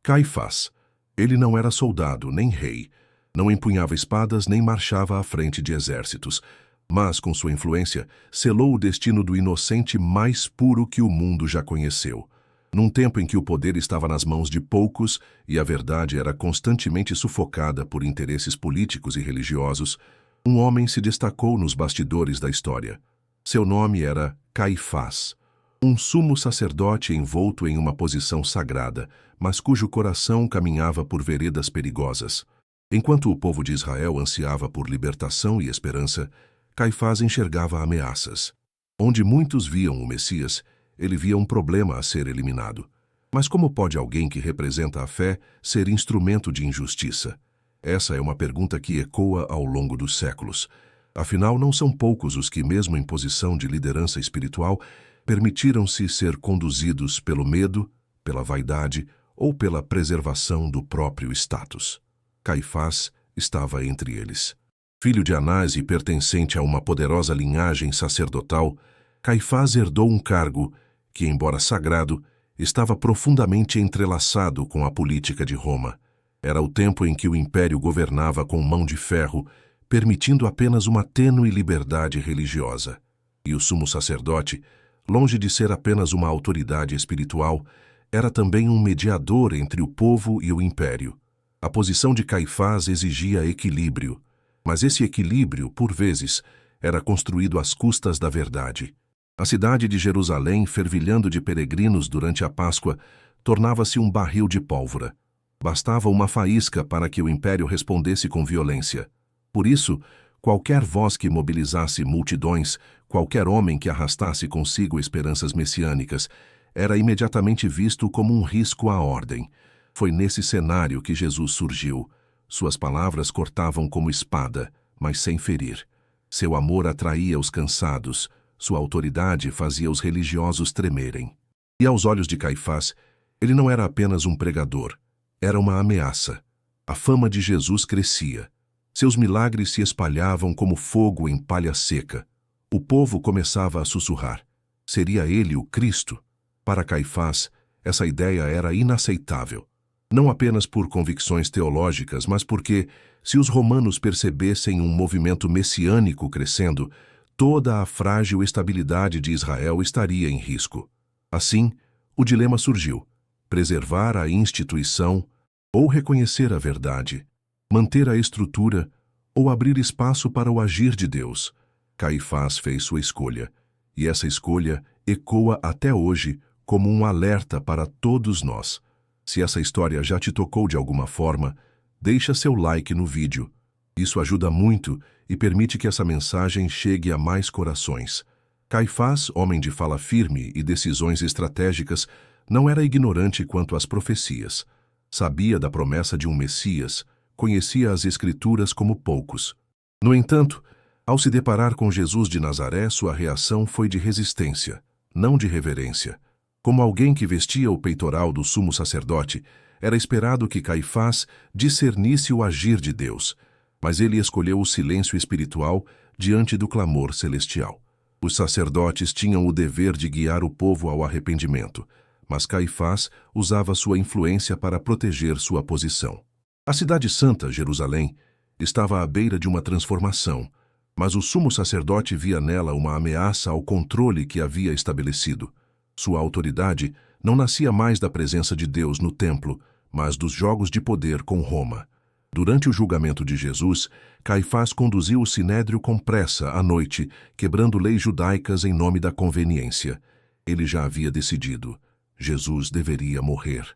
Caifás. Ele não era soldado nem rei, não empunhava espadas nem marchava à frente de exércitos, mas, com sua influência, selou o destino do inocente mais puro que o mundo já conheceu. Num tempo em que o poder estava nas mãos de poucos e a verdade era constantemente sufocada por interesses políticos e religiosos, um homem se destacou nos bastidores da história. Seu nome era Caifás, um sumo sacerdote envolto em uma posição sagrada, mas cujo coração caminhava por veredas perigosas. Enquanto o povo de Israel ansiava por libertação e esperança, Caifás enxergava ameaças. Onde muitos viam o Messias, ele via um problema a ser eliminado. Mas como pode alguém que representa a fé ser instrumento de injustiça? Essa é uma pergunta que ecoa ao longo dos séculos. Afinal, não são poucos os que, mesmo em posição de liderança espiritual, permitiram-se ser conduzidos pelo medo, pela vaidade ou pela preservação do próprio status. Caifás estava entre eles. Filho de Anás e pertencente a uma poderosa linhagem sacerdotal, Caifás herdou um cargo que, embora sagrado, estava profundamente entrelaçado com a política de Roma. Era o tempo em que o império governava com mão de ferro, permitindo apenas uma tênue liberdade religiosa. E o sumo sacerdote, longe de ser apenas uma autoridade espiritual, era também um mediador entre o povo e o império. A posição de Caifás exigia equilíbrio, mas esse equilíbrio, por vezes, era construído às custas da verdade. A cidade de Jerusalém, fervilhando de peregrinos durante a Páscoa, tornava-se um barril de pólvora. Bastava uma faísca para que o império respondesse com violência. Por isso, qualquer voz que mobilizasse multidões, qualquer homem que arrastasse consigo esperanças messiânicas, era imediatamente visto como um risco à ordem. Foi nesse cenário que Jesus surgiu. Suas palavras cortavam como espada, mas sem ferir. Seu amor atraía os cansados, sua autoridade fazia os religiosos tremerem. E aos olhos de Caifás, ele não era apenas um pregador, era uma ameaça. A fama de Jesus crescia. Seus milagres se espalhavam como fogo em palha seca. O povo começava a sussurrar. Seria ele o Cristo? Para Caifás, essa ideia era inaceitável. Não apenas por convicções teológicas, mas porque, se os romanos percebessem um movimento messiânico crescendo, toda a frágil estabilidade de Israel estaria em risco. Assim, o dilema surgiu: preservar a instituição ou reconhecer a verdade, manter a estrutura ou abrir espaço para o agir de Deus. Caifás fez sua escolha, e essa escolha ecoa até hoje como um alerta para todos nós. Se essa história já te tocou de alguma forma, deixa seu like no vídeo. Isso ajuda muito e permite que essa mensagem chegue a mais corações. Caifás, homem de fala firme e decisões estratégicas, não era ignorante quanto às profecias. Sabia da promessa de um Messias, conhecia as Escrituras como poucos. No entanto, ao se deparar com Jesus de Nazaré, sua reação foi de resistência, não de reverência. Como alguém que vestia o peitoral do sumo sacerdote, era esperado que Caifás discernisse o agir de Deus, mas ele escolheu o silêncio espiritual diante do clamor celestial. Os sacerdotes tinham o dever de guiar o povo ao arrependimento, mas Caifás usava sua influência para proteger sua posição. A cidade santa, Jerusalém, estava à beira de uma transformação, mas o sumo sacerdote via nela uma ameaça ao controle que havia estabelecido. Sua autoridade não nascia mais da presença de Deus no templo, mas dos jogos de poder com Roma. Durante o julgamento de Jesus, Caifás conduziu o sinédrio com pressa à noite, quebrando leis judaicas em nome da conveniência. Ele já havia decidido: Jesus deveria morrer.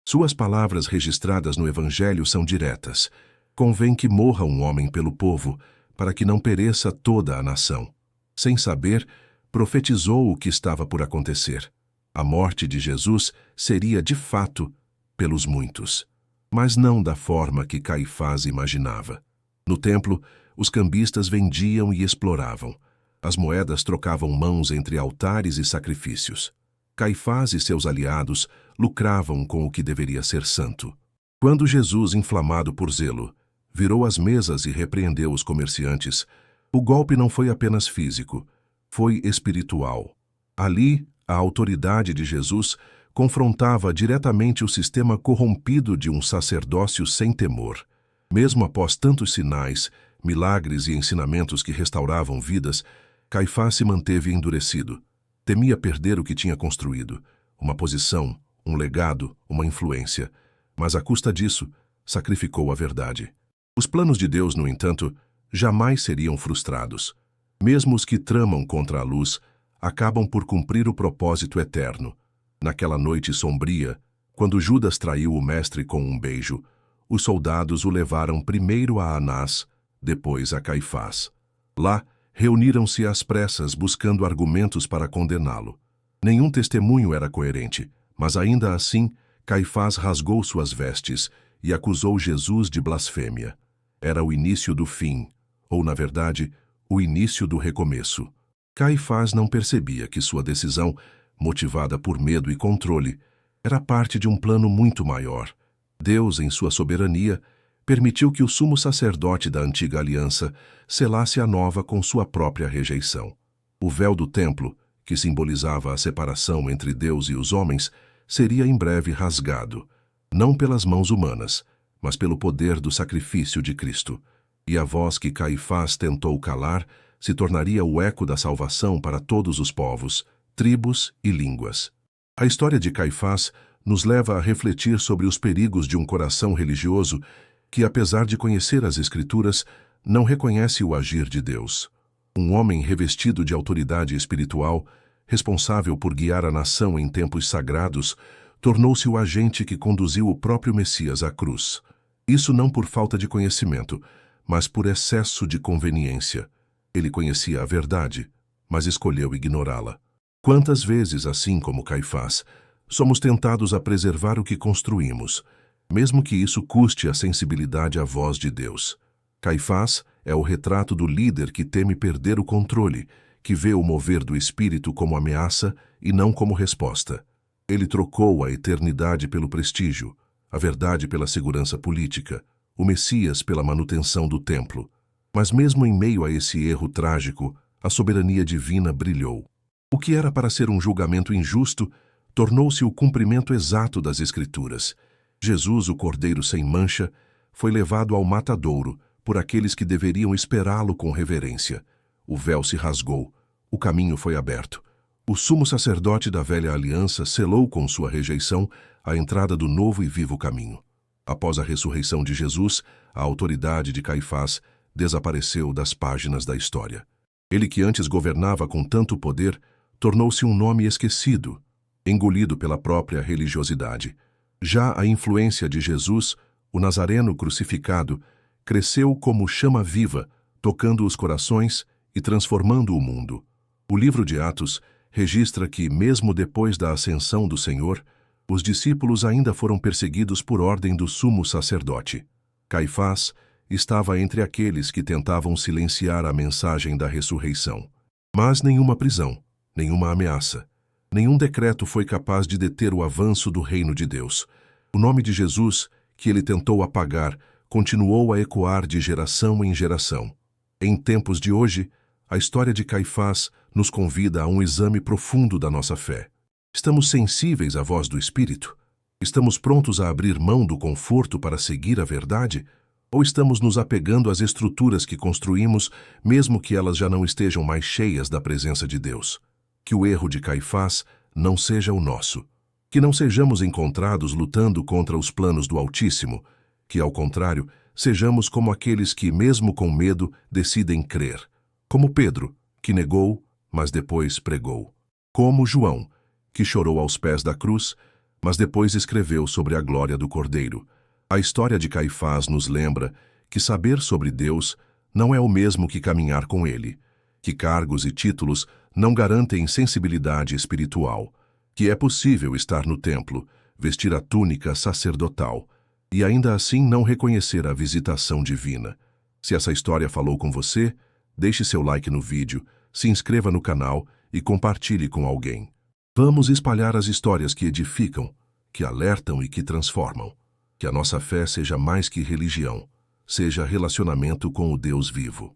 Suas palavras registradas no Evangelho são diretas: convém que morra um homem pelo povo, para que não pereça toda a nação. Sem saber, profetizou o que estava por acontecer. A morte de Jesus seria, de fato, pelos muitos, mas não da forma que Caifás imaginava. No templo, os cambistas vendiam e exploravam. As moedas trocavam mãos entre altares e sacrifícios. Caifás e seus aliados lucravam com o que deveria ser santo. Quando Jesus, inflamado por zelo, virou as mesas e repreendeu os comerciantes, o golpe não foi apenas físico, foi espiritual. Ali, a autoridade de Jesus confrontava diretamente o sistema corrompido de um sacerdócio sem temor. Mesmo após tantos sinais, milagres e ensinamentos que restauravam vidas, Caifás se manteve endurecido. Temia perder o que tinha construído, uma posição, um legado, uma influência. Mas à custa disso, sacrificou a verdade. Os planos de Deus, no entanto, jamais seriam frustrados. Mesmo os que tramam contra a luz, acabam por cumprir o propósito eterno. Naquela noite sombria, quando Judas traiu o mestre com um beijo, os soldados o levaram primeiro a Anás, depois a Caifás. Lá, reuniram-se às pressas buscando argumentos para condená-lo. Nenhum testemunho era coerente, mas ainda assim, Caifás rasgou suas vestes e acusou Jesus de blasfêmia. Era o início do fim, ou, na verdade, o início do recomeço. Caifás não percebia que sua decisão, motivada por medo e controle, era parte de um plano muito maior. Deus, em sua soberania, permitiu que o sumo sacerdote da antiga aliança selasse a nova com sua própria rejeição. O véu do templo, que simbolizava a separação entre Deus e os homens, seria em breve rasgado, não pelas mãos humanas, mas pelo poder do sacrifício de Cristo. E a voz que Caifás tentou calar se tornaria o eco da salvação para todos os povos, tribos e línguas. A história de Caifás nos leva a refletir sobre os perigos de um coração religioso que, apesar de conhecer as Escrituras, não reconhece o agir de Deus. Um homem revestido de autoridade espiritual, responsável por guiar a nação em tempos sagrados, tornou-se o agente que conduziu o próprio Messias à cruz. Isso não por falta de conhecimento, mas por excesso de conveniência. Ele conhecia a verdade, mas escolheu ignorá-la. Quantas vezes, assim como Caifás, somos tentados a preservar o que construímos, mesmo que isso custe a sensibilidade à voz de Deus. Caifás é o retrato do líder que teme perder o controle, que vê o mover do Espírito como ameaça e não como resposta. Ele trocou a eternidade pelo prestígio, a verdade pela segurança política, o Messias pela manutenção do templo. Mas mesmo em meio a esse erro trágico, a soberania divina brilhou. O que era para ser um julgamento injusto, tornou-se o cumprimento exato das Escrituras. Jesus, o Cordeiro sem mancha, foi levado ao matadouro por aqueles que deveriam esperá-lo com reverência. O véu se rasgou, o caminho foi aberto. O sumo sacerdote da velha aliança selou com sua rejeição a entrada do novo e vivo caminho. Após a ressurreição de Jesus, a autoridade de Caifás desapareceu das páginas da história. Ele que antes governava com tanto poder, tornou-se um nome esquecido, engolido pela própria religiosidade. Já a influência de Jesus, o Nazareno crucificado, cresceu como chama viva, tocando os corações e transformando o mundo. O livro de Atos registra que, mesmo depois da ascensão do Senhor, os discípulos ainda foram perseguidos por ordem do sumo sacerdote. Caifás estava entre aqueles que tentavam silenciar a mensagem da ressurreição. Mas nenhuma prisão, nenhuma ameaça, nenhum decreto foi capaz de deter o avanço do reino de Deus. O nome de Jesus, que ele tentou apagar, continuou a ecoar de geração em geração. Em tempos de hoje, a história de Caifás nos convida a um exame profundo da nossa fé. Estamos sensíveis à voz do Espírito? Estamos prontos a abrir mão do conforto para seguir a verdade? Ou estamos nos apegando às estruturas que construímos, mesmo que elas já não estejam mais cheias da presença de Deus? Que o erro de Caifás não seja o nosso. Que não sejamos encontrados lutando contra os planos do Altíssimo. Que, ao contrário, sejamos como aqueles que, mesmo com medo, decidem crer. Como Pedro, que negou, mas depois pregou. Como João, que chorou aos pés da cruz, mas depois escreveu sobre a glória do Cordeiro. A história de Caifás nos lembra que saber sobre Deus não é o mesmo que caminhar com Ele, que cargos e títulos não garantem sensibilidade espiritual, que é possível estar no templo, vestir a túnica sacerdotal e ainda assim não reconhecer a visitação divina. Se essa história falou com você, deixe seu like no vídeo, se inscreva no canal e compartilhe com alguém. Vamos espalhar as histórias que edificam, que alertam e que transformam. Que a nossa fé seja mais que religião, seja relacionamento com o Deus vivo.